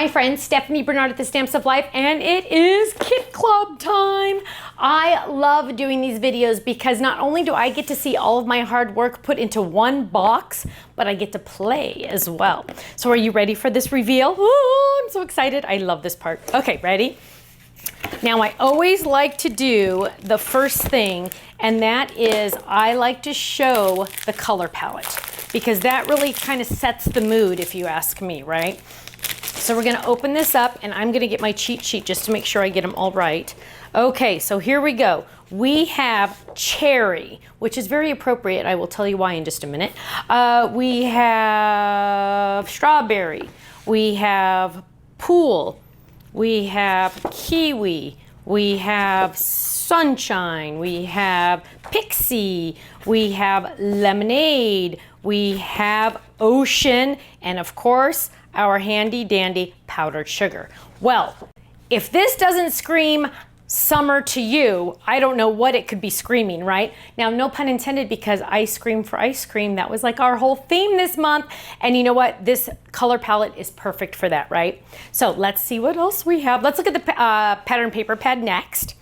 my friends, Stephanie Barnard at the Stamps of Life, and it is Kit Club time. I love doing these videos because not only do I get to see all of my hard work put into one box, but I get to play as well. So are you ready for this reveal? Ooh, I'm so excited. I love this part. Okay, ready? Now I always like to do the first thing, and that is I like to show the color palette because that really kind of sets the mood if you ask me, right? So we're gonna open this up and I'm gonna get my cheat sheet just to make sure I get them all right. Okay, so here we go. We have cherry, which is very appropriate. I will tell you why in just a minute. We have strawberry. We have pool. We have kiwi. We have sunshine. We have pixie. We have lemonade. We have ocean. And of course, our handy dandy powdered sugar. Well, if this doesn't scream summer to you, I don't know what it could be screaming, right? Now, no pun intended, because ice cream for ice cream, that was like our whole theme this month. And you know what? This color palette is perfect for that, right? So let's see what else we have. Let's look at the pattern paper pad next.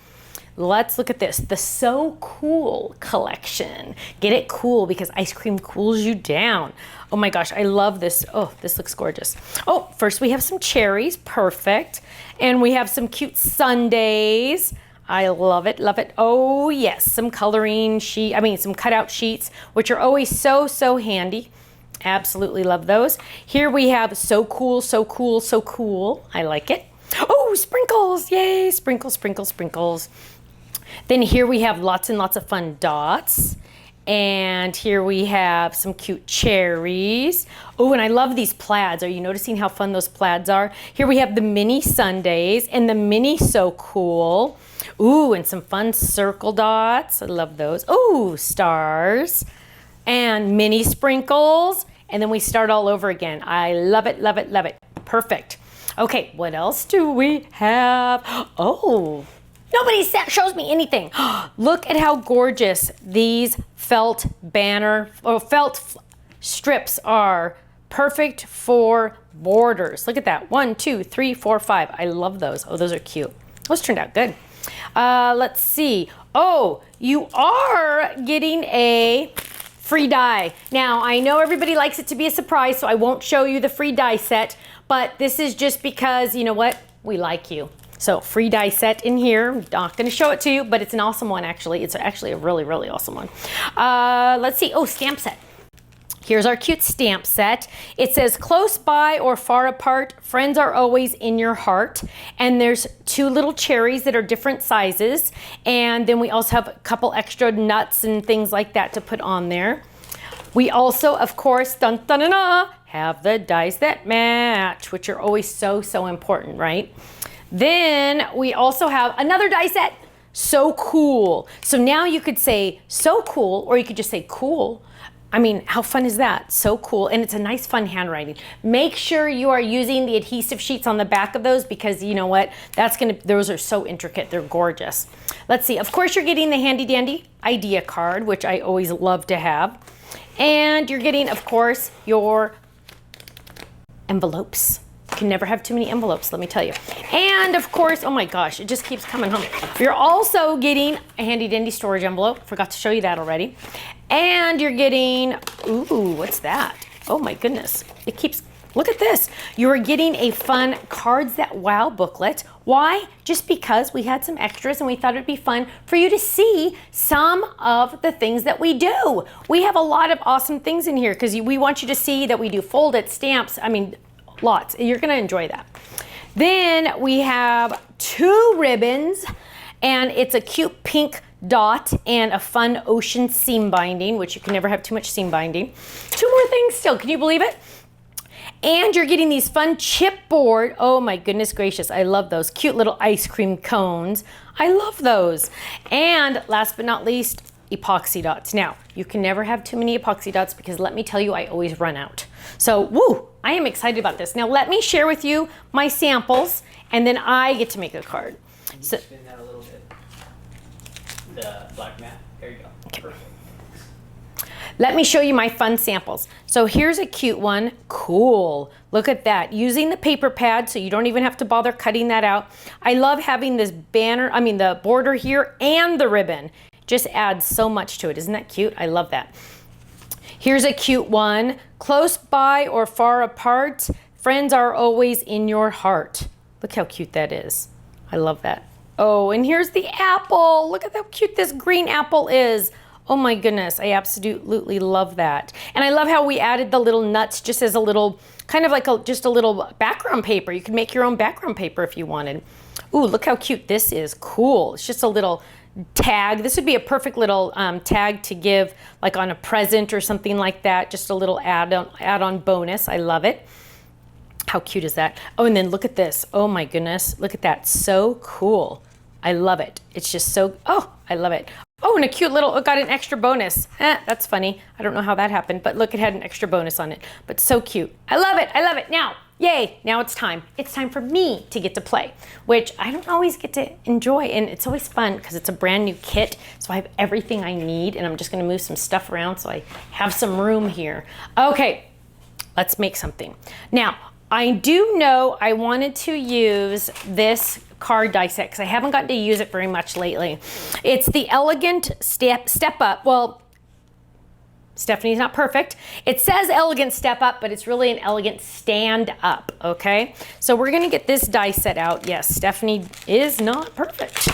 Let's look at this, the So Cool collection. Get it cool because ice cream cools you down. Oh my gosh, I love this. Oh, this looks gorgeous. Oh, first we have some cherries, perfect. And we have some cute sundaes. I love it, love it. Oh yes, some coloring sheet, some cutout sheets, which are always so handy. Absolutely love those. Here we have So Cool, So Cool, So Cool. I like it. Oh, sprinkles, yay, sprinkles, sprinkles, sprinkles. Then here we have lots and lots of fun dots. And here we have some cute cherries. Oh, and I love these plaids. Are you noticing how fun those plaids are? Here we have the mini sundaes and the mini So Cool. Ooh, and some fun circle dots. I love those. Oh, stars and mini sprinkles. And then we start all over again. I love it, love it, love it. Perfect. Okay, what else do we have? Oh, nobody shows me anything. Look at how gorgeous these felt strips are. Perfect for borders. Look at that. 1, 2, 3, 4, 5. I love those. Oh, those are cute. Those turned out good. Let's see. Oh, you are getting a free die. Now, I know everybody likes it to be a surprise, so I won't show you the free die set, but this is just because, you know what? We like you. So free die set in here. I'm not going to show it to you, but it's an awesome one actually. It's actually a really awesome one. Let's see. Oh, stamp set. Here's our cute stamp set. It says close by or far apart, friends are always in your heart. And there's 2 little cherries that are different sizes. And then we also have a couple extra nuts and things like that to put on there. We also, of course, dun, dun, dun, dun, have the dies that match, which are always so important, right? Then we also have another die set, So Cool. So now you could say So Cool, or you could just say cool. I mean, how fun is that? So cool. And it's a nice, fun handwriting. Make sure you are using the adhesive sheets on the back of those because you know what? Those are so intricate. They're gorgeous. Let's see. Of course, you're getting the handy dandy idea card, which I always love to have. And you're getting, of course, your envelopes. You can never have too many envelopes, let me tell you. And of course, oh my gosh, it just keeps coming home. You're also getting a handy dandy storage envelope. Forgot to show you that already. And you're getting, ooh, what's that? Oh my goodness, it keeps, look at this. You're getting a fun Cards That Wow booklet. Why? Just because we had some extras and we thought it'd be fun for you to see some of the things that we do. We have a lot of awesome things in here because we want you to see that we do folded stamps. Lots. You're going to enjoy that. Then we have 2 ribbons, and it's a cute pink dot and a fun ocean seam binding, which you can never have too much seam binding. 2 more things still. Can you believe it? And you're getting these fun chipboard. Oh my goodness gracious. I love those cute little ice cream cones. I love those. And last but not least, epoxy dots. Now, you can never have too many epoxy dots because let me tell you, I always run out. So, woo, I am excited about this. Now, let me share with you my samples, and then I get to make a card. Can you spin that a little bit? The black mat. There you go. Okay. Perfect. Let me show you my fun samples. So here's a cute one. Cool. Look at that. Using the paper pad, so you don't even have to bother cutting that out. I love having this the border here and the ribbon. Just adds so much to it. Isn't that cute? I love that. Here's a cute one. Close by or far apart, friends are always in your heart. Look how cute that is. I love that. Oh, and here's the apple. Look at how cute this green apple is. Oh my goodness, I absolutely love that. And I love how we added the little nuts just as a little, kind of like just a little background paper. You could make your own background paper if you wanted. Ooh, look how cute this is. Cool. It's just a little tag. This would be a perfect little tag to give like on a present or something like that. Just a little add-on bonus. I love it. How cute is that? Oh, and then look at this. Oh my goodness. Look at that. So cool. I love it. It's just so, oh, I love it. Oh, and a cute little, it got an extra bonus. That's funny. I don't know how that happened, but look, it had an extra bonus on it. But so cute. I love it. I love it. Now, yay, now it's time. It's time for me to get to play, which I don't always get to enjoy. And it's always fun because it's a brand new kit. So I have everything I need, and I'm just going to move some stuff around so I have some room here. Okay, let's make something. Now, I do know I wanted to use this card die set because I haven't gotten to use it very much lately. It's the Elegant Step Up. Well, Stephanie's not perfect. It says Elegant Step Up, but it's really an Elegant Stand Up, okay? So we're gonna get this die set out. Yes, Stephanie is not perfect.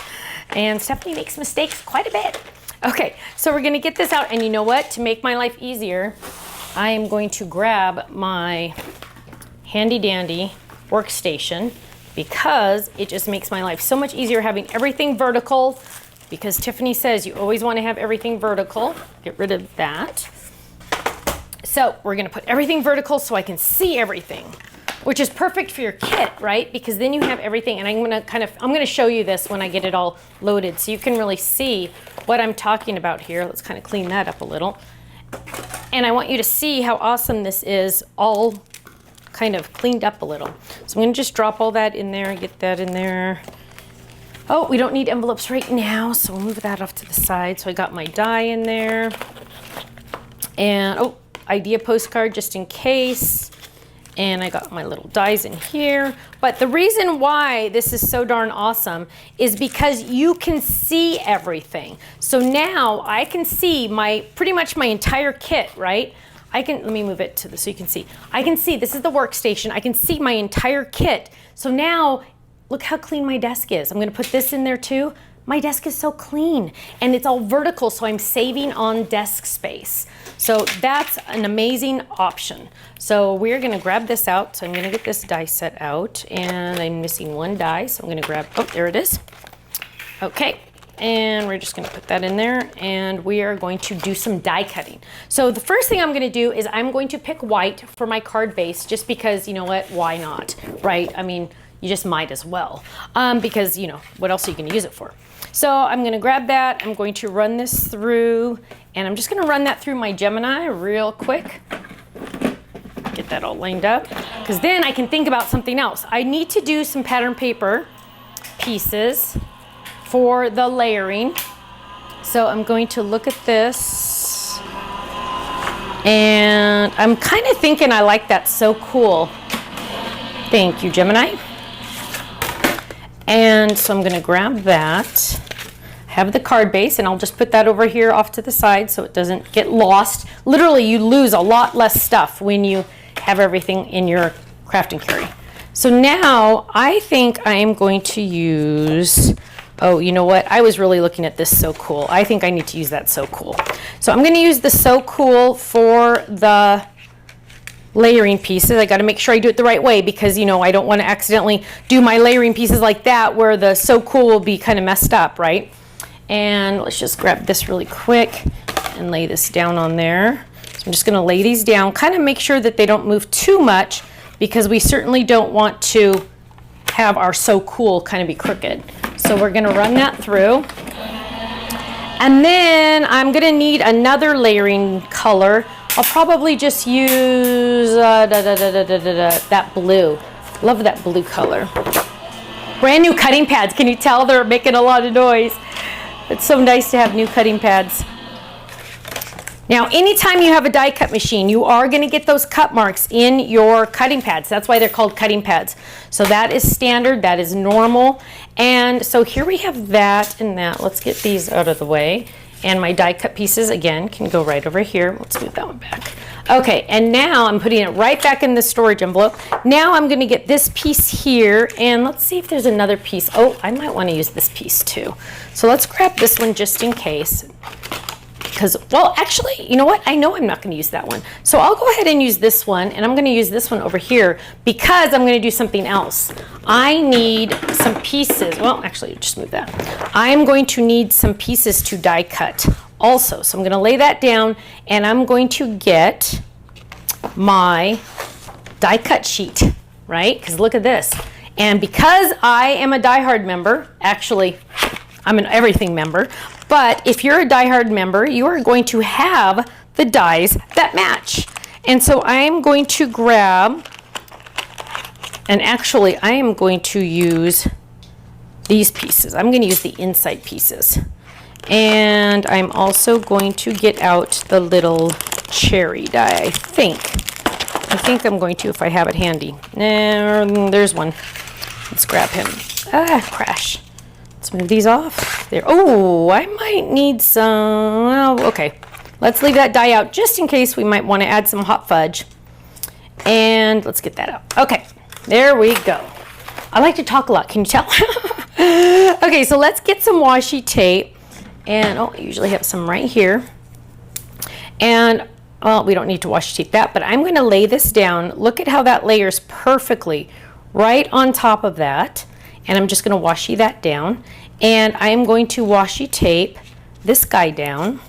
And Stephanie makes mistakes quite a bit. Okay, so we're gonna get this out, and you know what? To make my life easier, I am going to grab my handy dandy workstation because it just makes my life so much easier having everything vertical, because Tiffany says you always want to have everything vertical. Get rid of that. So we're going to put everything vertical so I can see everything, which is perfect for your kit, right? Because then you have everything, and I'm going to show you this when I get it all loaded so you can really see what I'm talking about here. Let's kind of clean that up a little. And I want you to see how awesome this is all kind of cleaned up a little. So I'm going to just drop all that in there and get that in there. Oh, we don't need envelopes right now, so we'll move that off to the side. So I got my die in there. And, oh, idea postcard just in case. And I got my little dies in here. But the reason why this is so darn awesome is because you can see everything. So now I can see pretty much my entire kit, right? Let me move it so you can see. I can see, this is the workstation. I can see my entire kit. So now, look how clean my desk is. I'm gonna put this in there too. My desk is so clean, and it's all vertical, so I'm saving on desk space. So that's an amazing option. So we're gonna grab this out. So I'm gonna get this die set out, and I'm missing one die, so I'm gonna grab, oh, there it is. Okay. And we're just going to put that in there, and we are going to do some die cutting. So the first thing I'm going to do is I'm going to pick white for my card base, just because, you know what, why not, right? I mean, you just might as well, because, you know, what else are you going to use it for? So I'm going to grab that. I'm going to run this through, and I'm just going to run that through my Gemini real quick. Get that all lined up, because then I can think about something else. I need to do some pattern paper pieces for the layering. So I'm going to look at this, and I'm kind of thinking I like that. So cool. Thank you, Gemini. And so I'm going to grab that. I have the card base, and I'll just put that over here off to the side so it doesn't get lost. Literally, you lose a lot less stuff when you have everything in your craft and carry. So now I think I am going to use, oh, you know what? I was really looking at this So Cool. I think I need to use that So Cool. So I'm going to use the So Cool for the layering pieces. I got to make sure I do it the right way, because, you know, I don't want to accidentally do my layering pieces like that where the So Cool will be kind of messed up, right? And let's just grab this really quick and lay this down on there. So I'm just going to lay these down, kind of make sure that they don't move too much, because we certainly don't want to have our So Cool kind of be crooked. So we're going to run that through. And then I'm going to need another layering color. I'll probably just use that blue. Love that blue color. Brand new cutting pads. Can you tell they're making a lot of noise? It's so nice to have new cutting pads. Now, anytime you have a die cut machine, you are going to get those cut marks in your cutting pads. That's why they're called cutting pads. So that is standard, that is normal. And so here we have that and that. Let's get these out of the way. And my die cut pieces, again, can go right over here. Let's move that one back. Okay, and now I'm putting it right back in the storage envelope. Now I'm going to get this piece here, and let's see if there's another piece. Oh, I might want to use this piece too. So let's grab this one just in case. Because, well, actually, you know what? I know I'm not going to use that one. So I'll go ahead and use this one, and I'm going to use this one over here because I'm going to do something else. I need some pieces. Well, actually, just move that. I'm going to need some pieces to die cut also. So I'm going to lay that down, and I'm going to get my die cut sheet, right? Because look at this. And because I am a Die Hard member, actually, I'm an everything member, but if you're a Die Hard member, you are going to have the dies that match. And so I am going to grab, and actually I am going to use these pieces. I'm going to use the inside pieces. And I'm also going to get out the little cherry die, I think I'm going to if I have it handy. There's one. Let's grab him. Crash. Let's move these off. There. Oh, I might need some. Well, okay. Let's leave that die out just in case we might want to add some hot fudge. And let's get that out. Okay, there we go. I like to talk a lot. Can you tell? Okay, so let's get some washi tape. And I usually have some right here. And well, we don't need to washi tape that, but I'm going to lay this down. Look at how that layers perfectly right on top of that. And I'm just going to washi that down. And I'm going to washi tape this guy down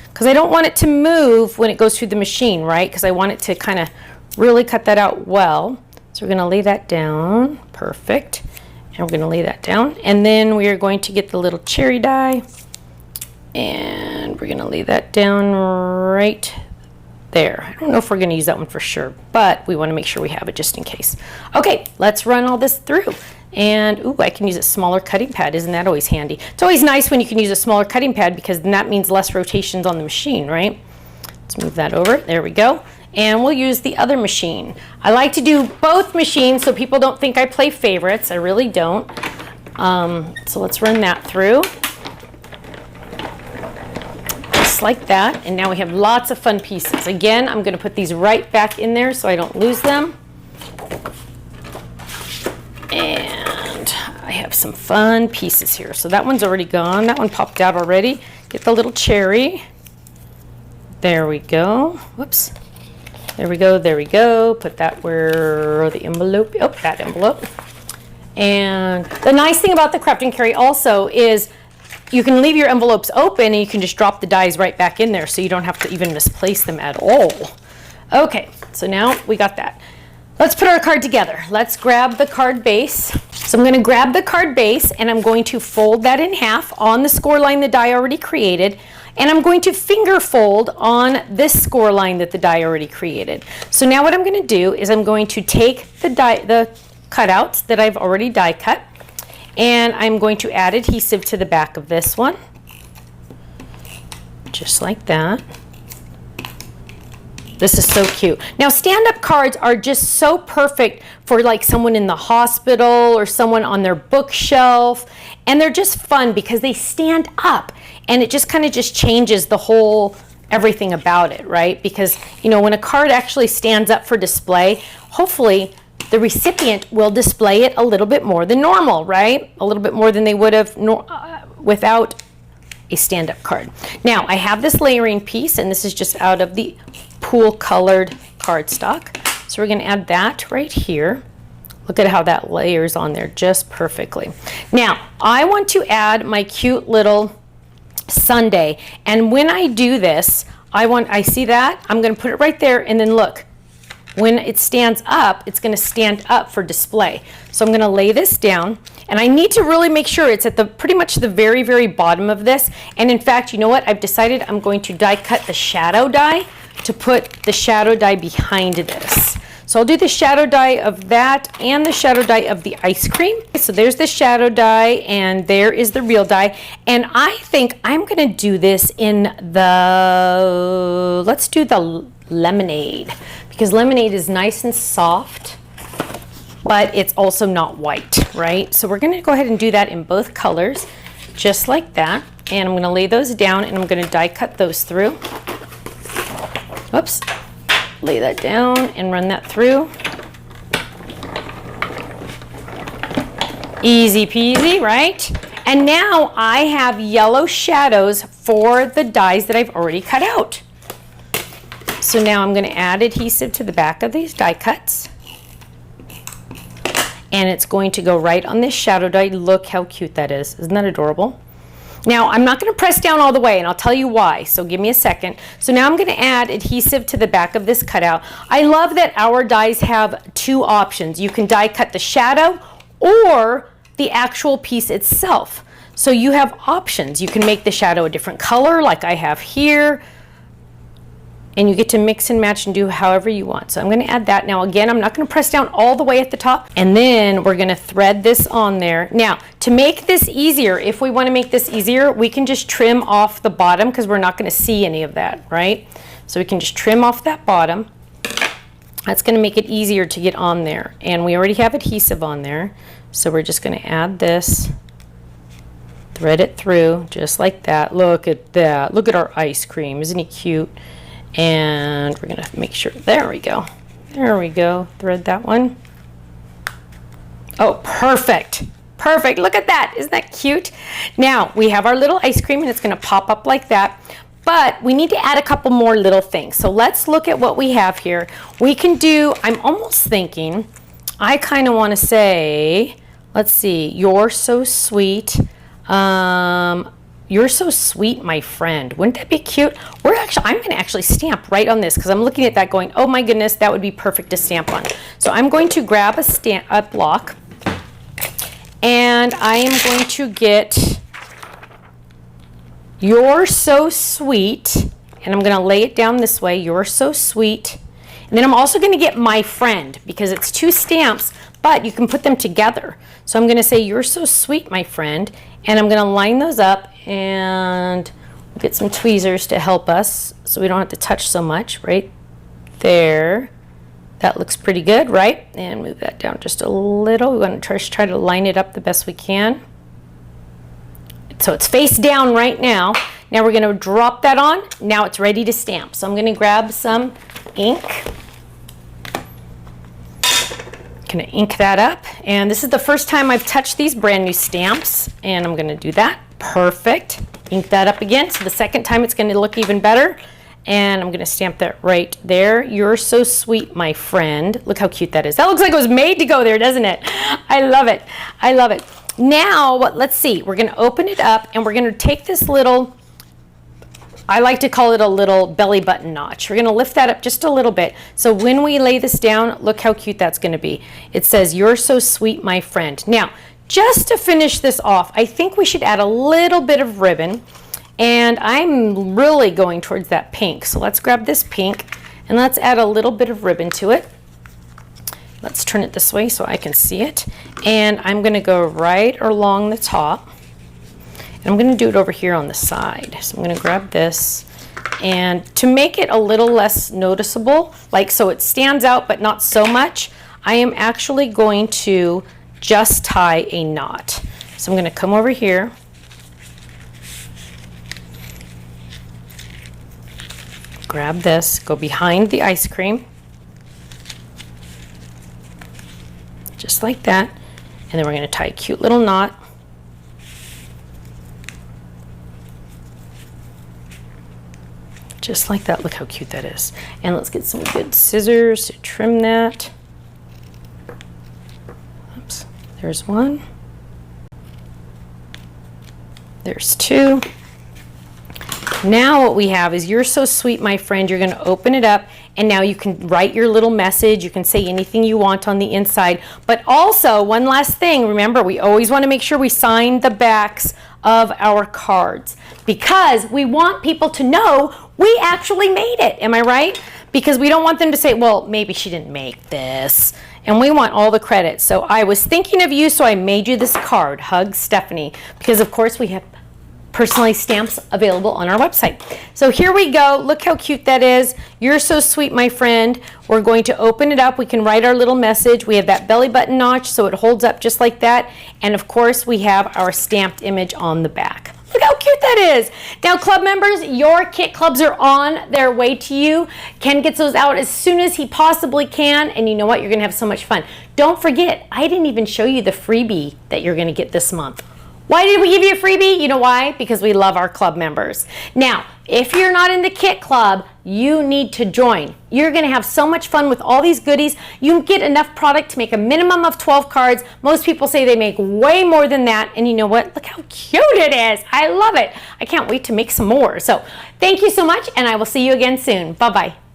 because I don't want it to move when it goes through the machine, right? Because I want it to kind of really cut that out well. So we're going to lay that down. Perfect. And we're going to lay that down. And then we are going to get the little cherry die. And we're going to lay that down right there. I don't know if we're going to use that one for sure, but we want to make sure we have it just in case. Okay, let's run all this through. And, ooh, I can use a smaller cutting pad. Isn't that always handy? It's always nice when you can use a smaller cutting pad because then that means less rotations on the machine, right? Let's move that over. There we go. And we'll use the other machine. I like to do both machines so people don't think I play favorites. I really don't. So let's run that through. Just like that. And now we have lots of fun pieces. Again, I'm going to put these right back in there so I don't lose them. And I have some fun pieces here. So that one's already gone. That one popped out already. Get the little cherry. There we go. Whoops. There we go. There we go. Put that where the envelope. Oh, that envelope. And the nice thing about the Craft and Carry also is you can leave your envelopes open and you can just drop the dies right back in there so you don't have to even misplace them at all. Okay, so now we got that. Let's put our card together. Let's grab the card base. So I'm going to grab the card base and I'm going to fold that in half on the score line the die already created. And I'm going to finger fold on this score line that the die already created. So now what I'm going to do is I'm going to take the cutouts that I've already die cut. And I'm going to add adhesive to the back of this one. Just like that. This is so cute. Now, stand-up cards are just so perfect for like someone in the hospital or someone on their bookshelf. And they're just fun because they stand up and it just kind of just changes the whole everything about it, right? Because, you know, when a card actually stands up for display, hopefully the recipient will display it a little bit more than normal, right? A little bit more than they would have without a stand-up card. Now, I have this layering piece, and this is just out of the pool colored cardstock. So we're going to add that right here. Look at how that layers on there just perfectly. Now, I want to add my cute little Sundae. And when I do this, I see that, I'm going to put it right there, and then look. When it stands up, it's going to stand up for display. So I'm going to lay this down, and I need to really make sure it's at the pretty much the very, very bottom of this. And in fact, you know what? I've decided I'm going to die cut the shadow die to put the shadow die behind this. So I'll do the shadow die of that and the shadow die of the ice cream. So there's the shadow die and there is the real die. And I think I'm gonna do this in the, let's do the lemonade, because lemonade is nice and soft, but it's also not white, right? So we're gonna go ahead and do that in both colors, just like that. And I'm gonna lay those down and I'm gonna die cut those through. Whoops. Lay that down and run that through. Easy peasy, right? And now I have yellow shadows for the dies that I've already cut out. So now I'm going to add adhesive to the back of these die cuts. And it's going to go right on this shadow die. Look how cute that is. Isn't that adorable? Now, I'm not going to press down all the way, and I'll tell you why, so give me a second. So now I'm going to add adhesive to the back of this cutout. I love that our dies have two options. You can die cut the shadow or the actual piece itself. So you have options. You can make the shadow a different color, like I have here, and you get to mix and match and do however you want. So I'm going to add that. Now again, I'm not going to press down all the way at the top, and then we're going to thread this on there. Now to make this easier, if we want to make this easier, we can just trim off the bottom because we're not going to see any of that, right? So we can just trim off that bottom. That's going to make it easier to get on there, and we already have adhesive on there, so we're just going to add this, thread it through just like that. Look at that. Look at our ice cream. Isn't he cute? And we're gonna make sure, there we go, thread that one. Oh, perfect, look at that, isn't that cute? Now we have our little ice cream and it's gonna pop up like that, but we need to add a couple more little things. So let's look at what we have here. We can do, I'm almost thinking, I kind of want to say, let's see, you're so sweet. You're so sweet, my friend. Wouldn't that be cute? I'm going to actually stamp right on this because I'm looking at that going, oh my goodness, that would be perfect to stamp on. So I'm going to grab a block, and I am going to get you're so sweet, and I'm going to lay it down this way. You're so sweet. And then I'm also going to get my friend, because it's two stamps, but you can put them together. So I'm going to say, you're so sweet, my friend. And I'm going to line those up, and we'll get some tweezers to help us so we don't have to touch so much. Right there. That looks pretty good, right? And move that down just a little. We want to try to line it up the best we can. So it's face down right now. Now we're going to drop that on. Now it's ready to stamp. So I'm going to grab some ink. Going to ink that up, and this is the first time I've touched these brand new stamps, and I'm going to do that. Perfect. Ink that up again, so the second time it's going to look even better, and I'm going to stamp that right there. You're so sweet, my friend. Look how cute that is. That looks like it was made to go there, doesn't it? I love it. I love it. Now, let's see. We're going to open it up, and we're going to take this little, I like to call it a little belly button notch. We're going to lift that up just a little bit. So when we lay this down, look how cute that's going to be. It says, you're so sweet, my friend. Now, just to finish this off, I think we should add a little bit of ribbon. And I'm really going towards that pink. So let's grab this pink and let's add a little bit of ribbon to it. Let's turn it this way so I can see it. And I'm going to go right along the top. I'm going to do it over here on the side. So I'm going to grab this, and to make it a little less noticeable, like so it stands out but not so much, I am actually going to just tie a knot. So I'm going to come over here, grab this, go behind the ice cream, just like that, and then we're going to tie a cute little knot. Just like that. Look how cute that is. And let's get some good scissors to trim that. Oops. There's one. There's two. Now what we have is, you're so sweet, my friend. You're going to open it up, and now you can write your little message. You can say anything you want on the inside. But also, one last thing. Remember, we always want to make sure we sign the backs of our cards, because we want people to know we actually made it. Am I right? because we don't want them to say, well, maybe she didn't make this. And we want all the credit. So I was thinking of you, so I made you this card, Hug Stephanie, because of course we have personalized stamps available on our website. So here we go. Look how cute that is. You're so sweet, my friend. We're going to open it up. We can write our little message. We have that belly button notch, so it holds up just like that. And of course, we have our stamped image on the back. Look how cute that is. Now, club members, your kit clubs are on their way to you. Ken gets those out as soon as he possibly can. And you know what? You're going to have so much fun. Don't forget, I didn't even show you the freebie that you're going to get this month. Why did we give you a freebie? You know why? Because we love our club members. Now, if you're not in the kit club, you need to join. You're gonna have so much fun with all these goodies. You can get enough product to make a minimum of 12 cards. Most people say they make way more than that. And you know what? Look how cute it is. I love it. I can't wait to make some more. So thank you so much, and I will see you again soon. Bye-bye.